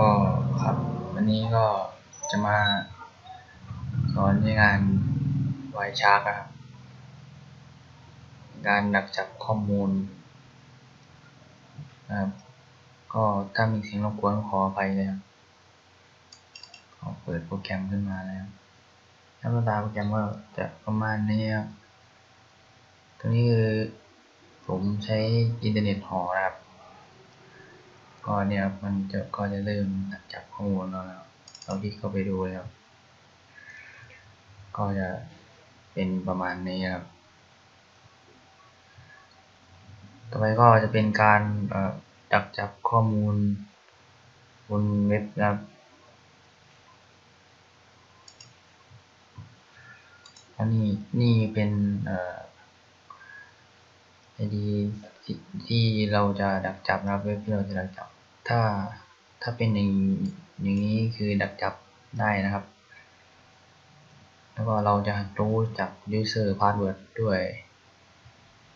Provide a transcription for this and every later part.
ก็ครับวันนี้ก็จะมาสอนในงานไวชาร์กครับการดักจับข้อมูลนะครับก็ถ้ามีเสียงรบกวนขออภัยเลยครับขอเปิดโปรแกรมขึ้นมาแล้วหน้าตาโปรแกรมก็จะประมาณนี้ครับตัวนี้คือผมใช้อินเทอร์เน็ตหอนะครับก็เนี่ยมันก็จะเริ่มดักจับข้อมูลแล้วเราคลิกเข้าไปดูแล้วก็จะเป็นประมาณนี้ครับต่อไปก็จะเป็นการดักจับข้อมูลบนเว็บนะครับอันนี้เป็นID ที่เราจะดักจับนะครับเว็บที่เราจะดักจับถ้าเป็นอย่างนี้คือดักจับได้นะครับแล้วก็เราจะรู้จัก user password ด้วย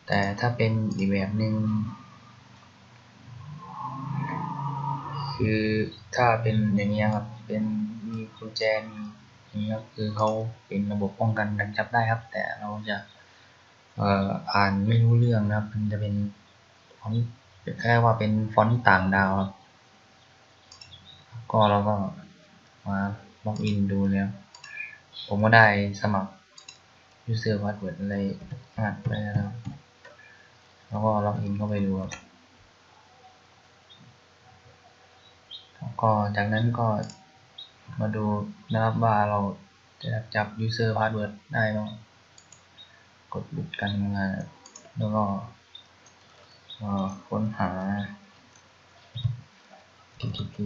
แต่ถ้าเป็นอีกแบบหนึ่งคือถ้าเป็นอย่างนี้ครับเป็นมีกุญแจนี้ครับคือเขาเป็นระบบป้องกันดักจับได้ครับแต่เราจะอ่านไม่รู้เรื่องนะครับมันจะเป็นฟอนต์แค่ว่าเป็นฟอนต์ต่างดาวครับก็เราก็มาล็อกอินดูแล้วผมก็ได้สมัคร user password อะไรอัดไปแล้วแล้วก็ล็อกอินเข้าไปดูครับก็จากนั้นก็มาดูนะครับว่าเราจะจับ user password ได้แล้วกดหยุดการทำงานแล้วก็ค้นหา http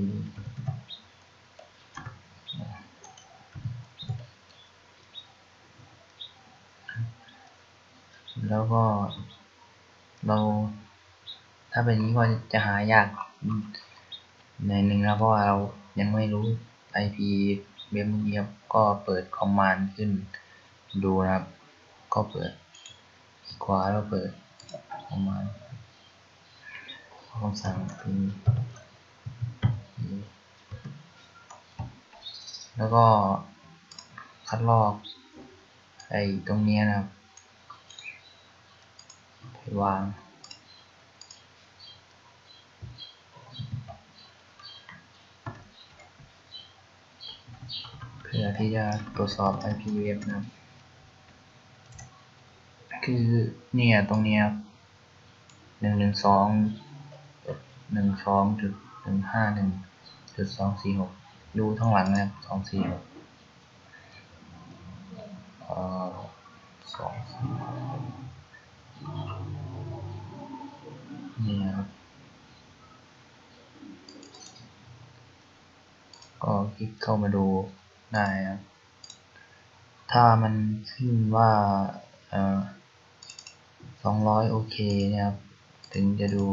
แล้วก็เราถ้าเป็นอย่างนี้ก็จะหายากในหนึ่งนะเพราะว่าเรายังไม่รู้ IP เว็บนี้ครับก็เปิดคอมมานด์ขึ้นดูนะครับก็เปิดขวาแล้วเปิดคอมมานด์คำสั่งเป็นแล้วก็คัดลอกตรงนี้นะครับไปวางเพื่อที่จะตรวจสอบ IP เว็บนะครับคือเนี่ยตรงนี้112.151.246ดูทั้งหลังนะครับ246นี่ครับก็คลิกเข้ามาดูได้ครับถ้ามันขึ้นว่า200โอเคเนี่ยครับถึงจะดู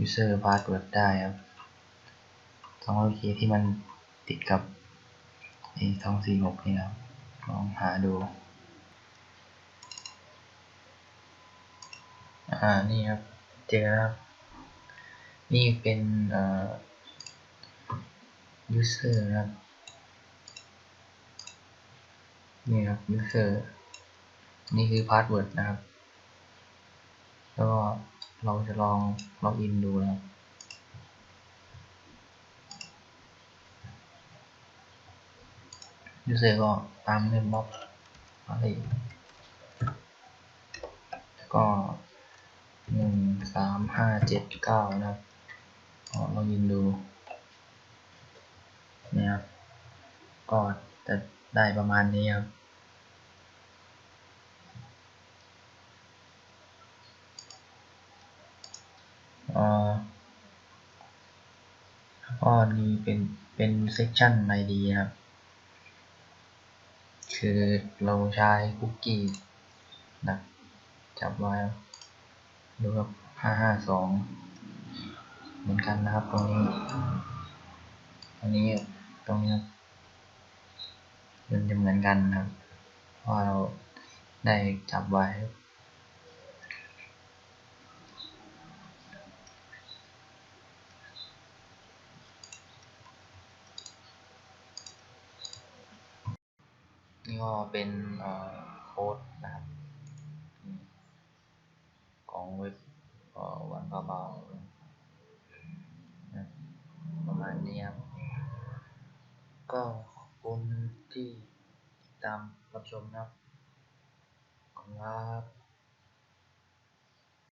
user password ได้ครับ200โอเคที่มันติดกับ246นี่ครับลองหาดูนี่ครับเจอครับนี่เป็นuser นะครับนี่ครับ user นี่คือ password นะครับแล้วก็เราจะลองล็อกอินดูนะครับ user ก็ตามเล่นบล็อกอะไรก็13579นะครับลองยินดูเนี่ยครับก็จะได้ประมาณนี้ครับก็นี่เป็น section ID ครับคือเราใช้คุกกี้ดักจับไว้ดูครับ552เหมือนกันนะครับตรงนี้ตรงนี้มันจะเหมือนกันครับเพราะเราได้จับไว้ นี่ก็เป็นโค้ดนะครับของเว็บวันเบาๆนะประมาณนี้ครับก็ขอบคุณที่ติดตามรับชมนะครับขอบคุณครับ